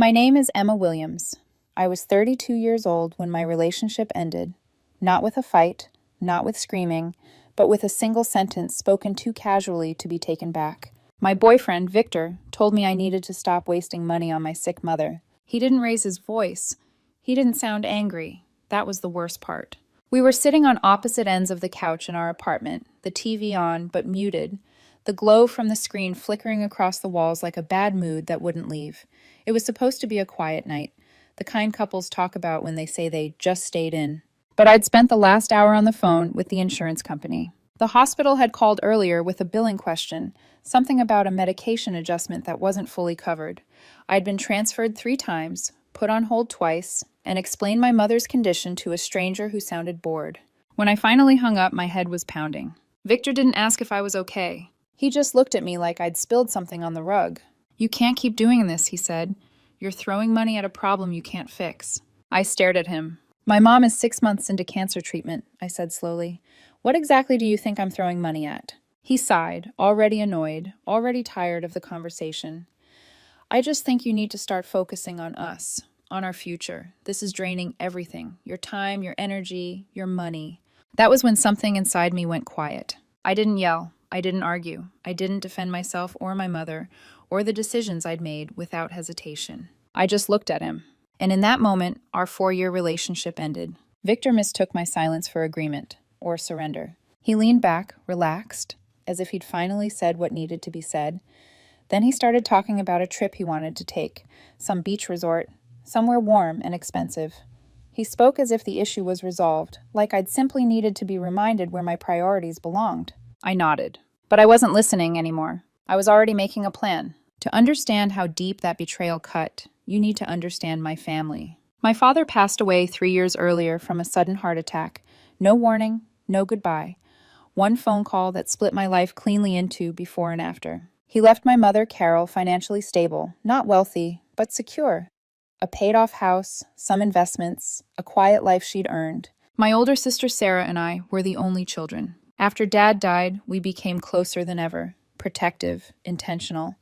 My name is Emma Williams. I was 32 years old when my relationship ended, not with a fight, not with screaming, but with a single sentence spoken too casually to be taken back. My boyfriend, Victor, told me I needed to stop wasting money on my sick mother. He didn't raise his voice. He didn't sound angry. That was the worst part. We were sitting on opposite ends of the couch in our apartment, the TV on but muted, the glow from the screen flickering across the walls like a bad mood that wouldn't leave. It was supposed to be a quiet night, the kind couples talk about when they say they just stayed in. But I'd spent the last hour on the phone with the insurance company. The hospital had called earlier with a billing question, something about a medication adjustment that wasn't fully covered. I'd been transferred 3 times, put on hold twice, and explained my mother's condition to a stranger who sounded bored. When I finally hung up, my head was pounding. Victor didn't ask if I was okay. He just looked at me like I'd spilled something on the rug. "You can't keep doing this," he said. "You're throwing money at a problem you can't fix." I stared at him. "My mom is 6 months into cancer treatment," I said slowly. "What exactly do you think I'm throwing money at?" He sighed, already annoyed, already tired of the conversation. "I just think you need to start focusing on us, on our future. This is draining everything, your time, your energy, your money." That was when something inside me went quiet. I didn't yell. I didn't argue. I didn't defend myself or my mother or the decisions I'd made without hesitation. I just looked at him. And in that moment, our 4-year relationship ended. Victor mistook my silence for agreement or surrender. He leaned back, relaxed, as if he'd finally said what needed to be said. Then he started talking about a trip he wanted to take, some beach resort, somewhere warm and expensive. He spoke as if the issue was resolved, like I'd simply needed to be reminded where my priorities belonged. I nodded. But I wasn't listening anymore. I was already making a plan. To understand how deep that betrayal cut, you need to understand my family. My father passed away 3 years earlier from a sudden heart attack. No warning, no goodbye. One phone call that split my life cleanly into before and after. He left my mother, Carol, financially stable, not wealthy, but secure. A paid-off house, some investments, a quiet life she'd earned. My older sister Sarah and I were the only children. After Dad died, we became closer than ever, protective, intentional.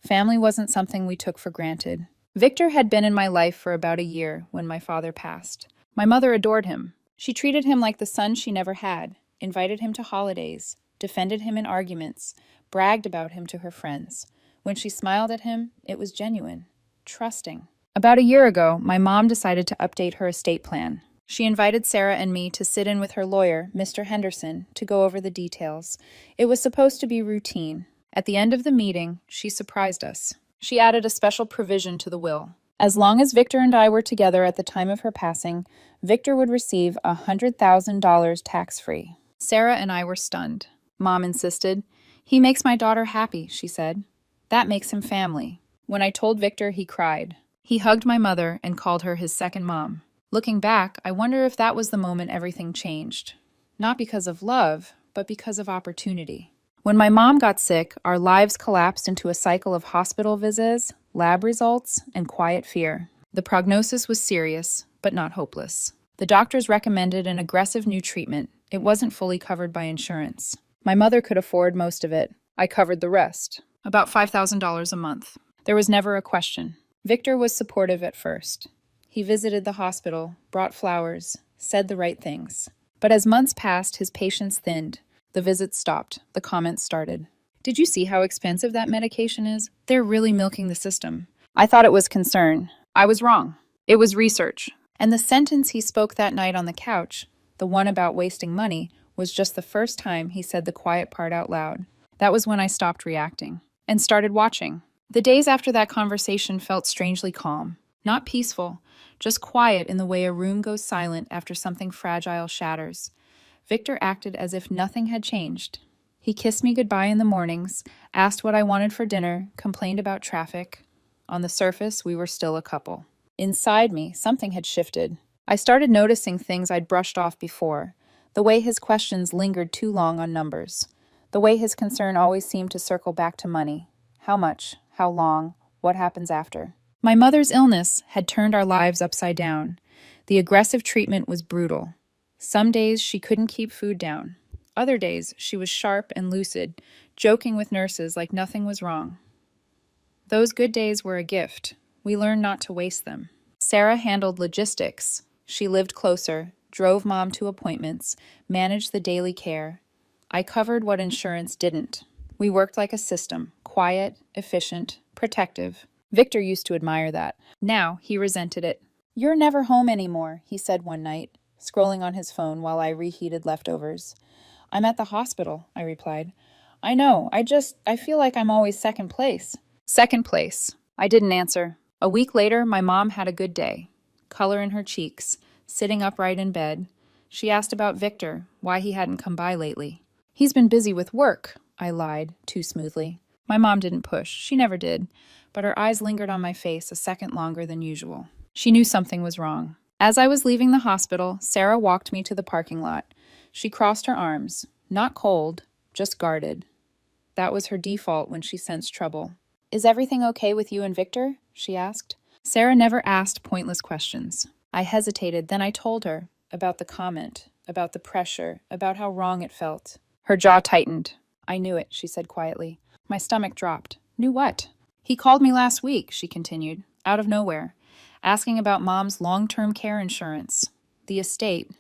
Family wasn't something we took for granted. Victor had been in my life for about a year when my father passed. My mother adored him. She treated him like the son she never had, invited him to holidays, defended him in arguments, bragged about him to her friends. When she smiled at him, it was genuine, trusting. About a year ago, my mom decided to update her estate plan. She invited Sarah and me to sit in with her lawyer, Mr. Henderson, to go over the details. It was supposed to be routine. At the end of the meeting, she surprised us. She added a special provision to the will. As long as Victor and I were together at the time of her passing, Victor would receive $100,000 tax-free. Sarah and I were stunned. Mom insisted. "He makes my daughter happy," she said. "That makes him family." When I told Victor, he cried. He hugged my mother and called her his second mom. Looking back, I wonder if that was the moment everything changed. Not because of love, but because of opportunity. When my mom got sick, our lives collapsed into a cycle of hospital visits, lab results, and quiet fear. The prognosis was serious, but not hopeless. The doctors recommended an aggressive new treatment. It wasn't fully covered by insurance. My mother could afford most of it. I covered the rest, about $5,000 a month. There was never a question. Victor was supportive at first. He visited the hospital, brought flowers, said the right things. But as months passed, his patience thinned. The visits stopped. The comments started. "Did you see how expensive that medication is? They're really milking the system." I thought it was concern. I was wrong. It was research. And the sentence he spoke that night on the couch, the one about wasting money, was just the first time he said the quiet part out loud. That was when I stopped reacting and started watching. The days after that conversation felt strangely calm. Not peaceful, just quiet in the way a room goes silent after something fragile shatters. Victor acted as if nothing had changed. He kissed me goodbye in the mornings, asked what I wanted for dinner, complained about traffic. On the surface, we were still a couple. Inside me, something had shifted. I started noticing things I'd brushed off before. The way his questions lingered too long on numbers. The way his concern always seemed to circle back to money. How much? How long? What happens after? My mother's illness had turned our lives upside down. The aggressive treatment was brutal. Some days she couldn't keep food down. Other days she was sharp and lucid, joking with nurses like nothing was wrong. Those good days were a gift. We learn not to waste them. Sarah handled logistics. She lived closer, drove mom to appointments, managed the daily care. I covered what insurance didn't. We worked like a system, quiet, efficient, protective. Victor used to admire that. Now he resented it. "You're never home anymore," he said one night, scrolling on his phone while I reheated leftovers. "I'm at the hospital," I replied. "I know, I feel like I'm always second place." Second place. I didn't answer. A week later, my mom had a good day. Color in her cheeks, sitting upright in bed. She asked about Victor, why he hadn't come by lately. "He's been busy with work," I lied, too smoothly. My mom didn't push. She never did. But her eyes lingered on my face a second longer than usual. She knew something was wrong. As I was leaving the hospital, Sarah walked me to the parking lot. She crossed her arms, not cold, just guarded. That was her default when she sensed trouble. "Is everything okay with you and Victor?" she asked. Sarah never asked pointless questions. I hesitated, then I told her about the comment, about the pressure, about how wrong it felt. Her jaw tightened. "I knew it," she said quietly. My stomach dropped. "Knew what?" "He called me last week," she continued, out of nowhere, asking about Mom's long-term care insurance. The estate.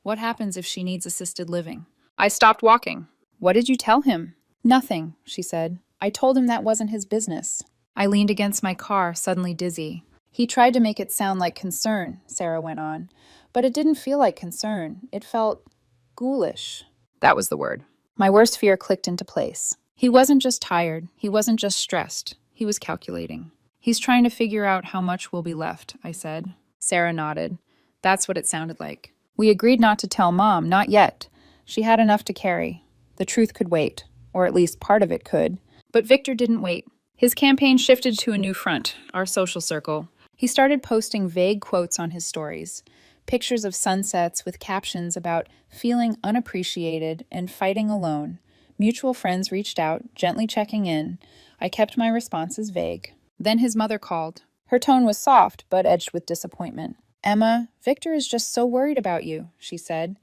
What happens if she needs assisted living? I stopped walking. "What did you tell him?" "Nothing," she said. "I told him that wasn't his business." I leaned against my car, suddenly dizzy. "He tried to make it sound like concern," Sarah went on. "But it didn't feel like concern. It felt ghoulish." That was the word. My worst fear clicked into place. He wasn't just tired. He wasn't just stressed. He was calculating. "He's trying to figure out how much will be left," I said. Sarah nodded. That's what it sounded like. We agreed not to tell Mom, not yet. She had enough to carry. The truth could wait, or at least part of it could. But Victor didn't wait. His campaign shifted to a new front, our social circle. He started posting vague quotes on his stories, pictures of sunsets with captions about feeling unappreciated and fighting alone. Mutual friends reached out, gently checking in. I kept my responses vague. Then his mother called. Her tone was soft, but edged with disappointment. "Emma, Victor is just so worried about you," she said.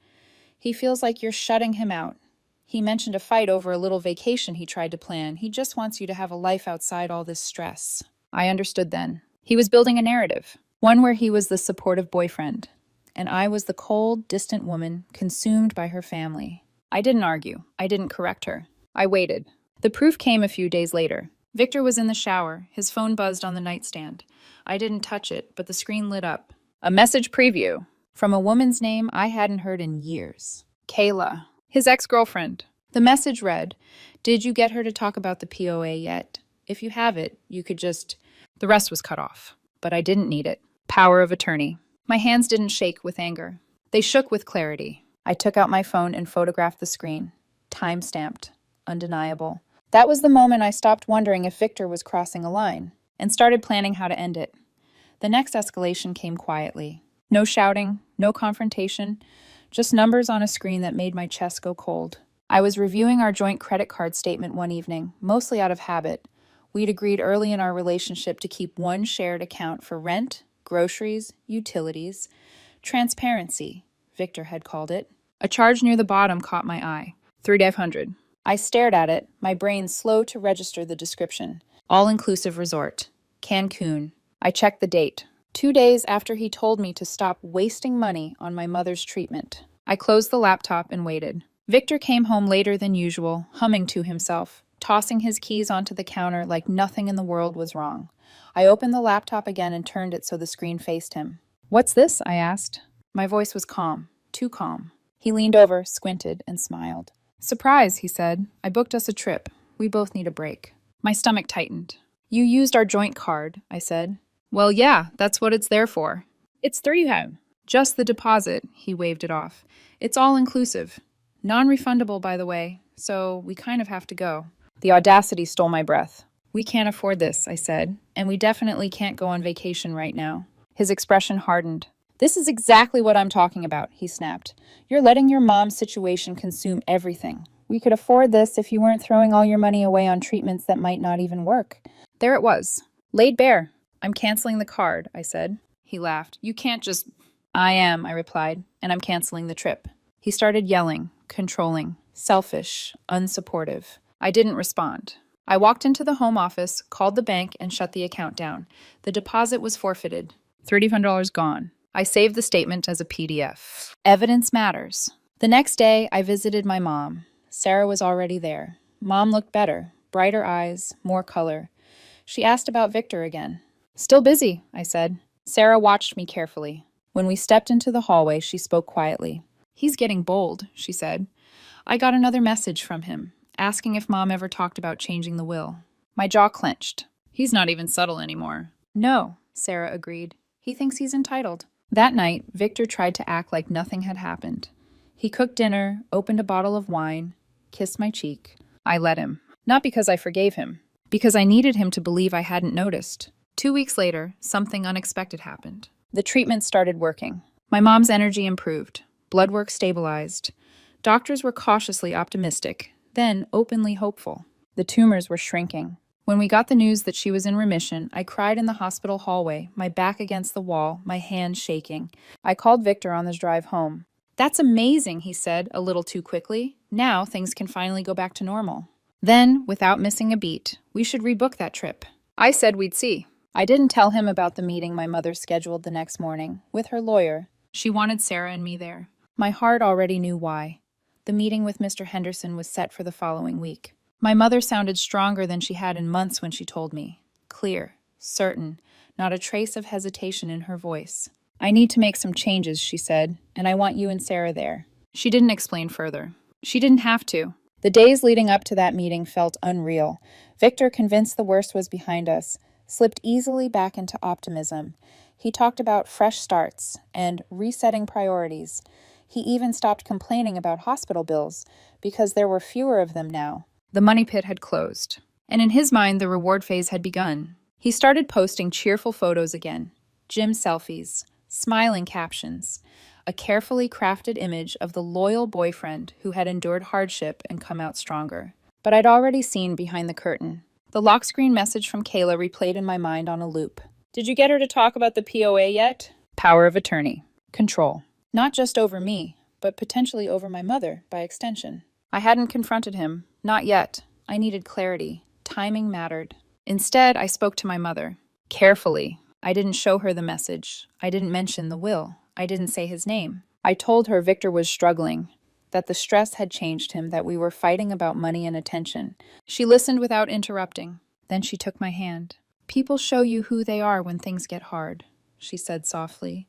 "He feels like you're shutting him out. He mentioned a fight over a little vacation he tried to plan. He just wants you to have a life outside all this stress." I understood then. He was building a narrative, one where he was the supportive boyfriend, and I was the cold, distant woman consumed by her family. I didn't argue. I didn't correct her. I waited. The proof came a few days later. Victor was in the shower. His phone buzzed on the nightstand. I didn't touch it, but the screen lit up. A message preview from a woman's name I hadn't heard in years. Kayla, his ex-girlfriend. The message read, "Did you get her to talk about the POA yet? If you have it, you could just..." The rest was cut off. But I didn't need it. Power of attorney. My hands didn't shake with anger. They shook with clarity. I took out my phone and photographed the screen. Time-stamped. Undeniable. That was the moment I stopped wondering if Victor was crossing a line and started planning how to end it. The next escalation came quietly. No shouting, no confrontation, just numbers on a screen that made my chest go cold. I was reviewing our joint credit card statement one evening, mostly out of habit. We'd agreed early in our relationship to keep one shared account for rent, groceries, utilities. Transparency, Victor had called it. A charge near the bottom caught my eye. $3,500. I stared at it, my brain slow to register the description. All-inclusive resort. Cancun. I checked the date. 2 days after he told me to stop wasting money on my mother's treatment. I closed the laptop and waited. Victor came home later than usual, humming to himself, tossing his keys onto the counter like nothing in the world was wrong. I opened the laptop again and turned it so the screen faced him. "What's this?" I asked. My voice was calm, too calm. He leaned over, squinted, and smiled. "Surprise," he said. "I booked us a trip. We both need a break." My stomach tightened. "You used our joint card," I said. "Well, yeah, that's what it's there for." "It's $3,000. Just the deposit," he waved it off. "It's all inclusive. Non-refundable, by the way, so we kind of have to go." The audacity stole my breath. "We can't afford this," I said, "and we definitely can't go on vacation right now." His expression hardened. "This is exactly what I'm talking about," he snapped. "You're letting your mom's situation consume everything. We could afford this if you weren't throwing all your money away on treatments that might not even work." There it was, laid bare. "I'm canceling the card," I said. He laughed. "You can't just..." "I am," I replied, "and I'm canceling the trip." He started yelling, controlling, selfish, unsupportive. I didn't respond. I walked into the home office, called the bank, and shut the account down. The deposit was forfeited. $3,500 gone. I saved the statement as a PDF. Evidence matters. The next day, I visited my mom. Sarah was already there. Mom looked better, brighter eyes, more color. She asked about Victor again. Still busy, I said. Sarah watched me carefully. When we stepped into the hallway, she spoke quietly. He's getting bold, she said. I got another message from him, asking if Mom ever talked about changing the will. My jaw clenched. He's not even subtle anymore. No, Sarah agreed. He thinks he's entitled. That night, Victor tried to act like nothing had happened. He cooked dinner, opened a bottle of wine, kissed my cheek. I let him. Not because I forgave him, because I needed him to believe I hadn't noticed. 2 weeks later, something unexpected happened. The treatment started working. My mom's energy improved. Blood work stabilized. Doctors were cautiously optimistic, then openly hopeful. The tumors were shrinking. When we got the news that she was in remission, I cried in the hospital hallway, my back against the wall, my hands shaking. I called Victor on his drive home. That's amazing, he said, a little too quickly. Now things can finally go back to normal. Then, without missing a beat, we should rebook that trip. I said we'd see. I didn't tell him about the meeting my mother scheduled the next morning, with her lawyer. She wanted Sarah and me there. My heart already knew why. The meeting with Mr. Henderson was set for the following week. My mother sounded stronger than she had in months when she told me. Clear, certain, not a trace of hesitation in her voice. I need to make some changes, she said, and I want you and Sarah there. She didn't explain further. She didn't have to. The days leading up to that meeting felt unreal. Victor, convinced the worst was behind us, slipped easily back into optimism. He talked about fresh starts and resetting priorities. He even stopped complaining about hospital bills because there were fewer of them now. The money pit had closed, and in his mind the reward phase had begun. He started posting cheerful photos again, gym selfies, smiling captions, a carefully crafted image of the loyal boyfriend who had endured hardship and come out stronger. But I'd already seen behind the curtain. The lock screen message from Kayla replayed in my mind on a loop. Did you get her to talk about the POA yet? Power of attorney. Control. Not just over me, but potentially over my mother, by extension. I hadn't confronted him. Not yet. I needed clarity. Timing mattered. Instead, I spoke to my mother. Carefully. I didn't show her the message. I didn't mention the will. I didn't say his name. I told her Victor was struggling, that the stress had changed him, that we were fighting about money and attention. She listened without interrupting. Then she took my hand. People show you who they are when things get hard, she said softly.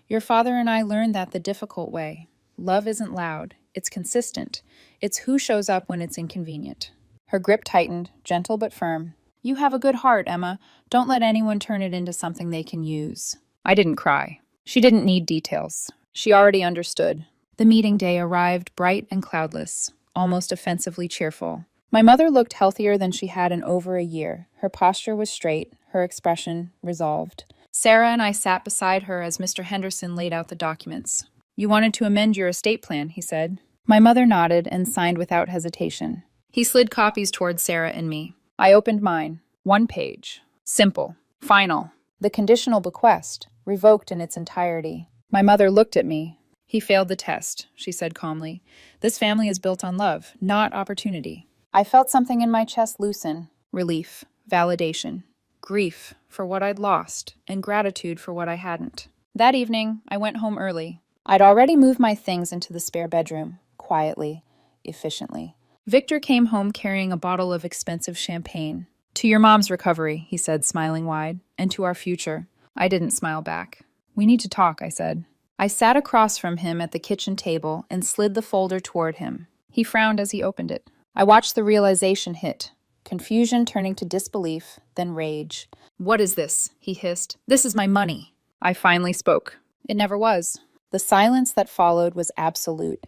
Your father and I learned that the difficult way. Love isn't loud. It's consistent. It's who shows up when it's inconvenient. Her grip tightened, gentle but firm. You have a good heart, Emma. Don't let anyone turn it into something they can use. I didn't cry. She didn't need details. She already understood. The meeting day arrived bright and cloudless, almost offensively cheerful. My mother looked healthier than she had in over a year. Her posture was straight, her expression resolved. Sarah and I sat beside her as Mr. Henderson laid out the documents. You wanted to amend your estate plan, he said. My mother nodded and signed without hesitation. He slid copies toward Sarah and me. I opened mine. 1 page. Simple. Final. The conditional bequest, revoked in its entirety. My mother looked at me. He failed the test, she said calmly. This family is built on love, not opportunity. I felt something in my chest loosen. Relief. Validation. Grief for what I'd lost, and gratitude for what I hadn't. That evening, I went home early. I'd already moved my things into the spare bedroom, quietly, efficiently. Victor came home carrying a bottle of expensive champagne. To your mom's recovery, he said, smiling wide, and to our future. I didn't smile back. We need to talk, I said. I sat across from him at the kitchen table and slid the folder toward him. He frowned as he opened it. I watched the realization hit. Confusion turning to disbelief, then rage. What is this? He hissed. This is my money. I finally spoke. It never was. The silence that followed was absolute.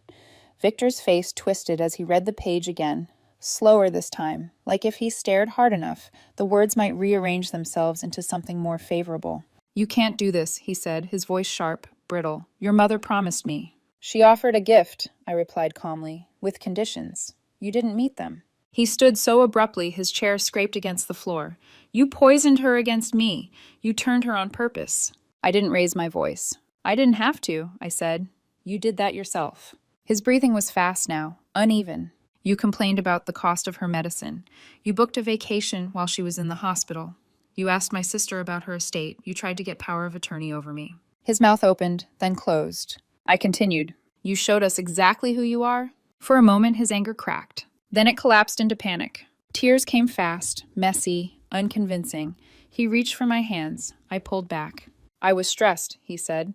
Victor's face twisted as he read the page again, slower this time, like if he stared hard enough, the words might rearrange themselves into something more favorable. You can't do this, he said, his voice sharp, brittle. Your mother promised me. She offered a gift, I replied calmly, with conditions. You didn't meet them. He stood so abruptly his chair scraped against the floor. You poisoned her against me. You turned her on purpose. I didn't raise my voice. I didn't have to, I said. You did that yourself. His breathing was fast now, uneven. You complained about the cost of her medicine. You booked a vacation while she was in the hospital. You asked my sister about her estate. You tried to get power of attorney over me." His mouth opened, then closed. I continued. "You showed us exactly who you are?" For a moment, his anger cracked. Then it collapsed into panic. Tears came fast, messy, unconvincing. He reached for my hands. I pulled back. "I was stressed," he said.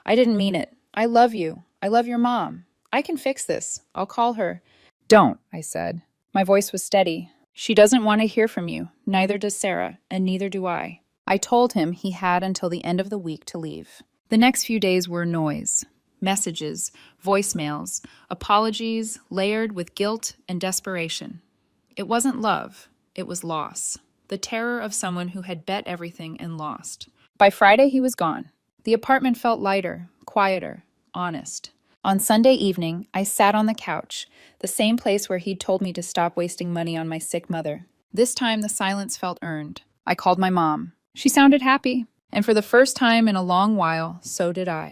"I didn't mean it. I love you. I love your mom. I can fix this. I'll call her." "Don't," I said. My voice was steady. "She doesn't want to hear from you. Neither does Sarah, and neither do I." I told him he had until the end of the week to leave. The next few days were noise. Messages, voicemails, apologies layered with guilt and desperation. It wasn't love. It was loss. The terror of someone who had bet everything and lost. By Friday, he was gone. The apartment felt lighter, quieter, honest. On Sunday evening, I sat on the couch, the same place where he'd told me to stop wasting money on my sick mother. This time, the silence felt earned. I called my mom. She sounded happy, and for the first time in a long while, so did I.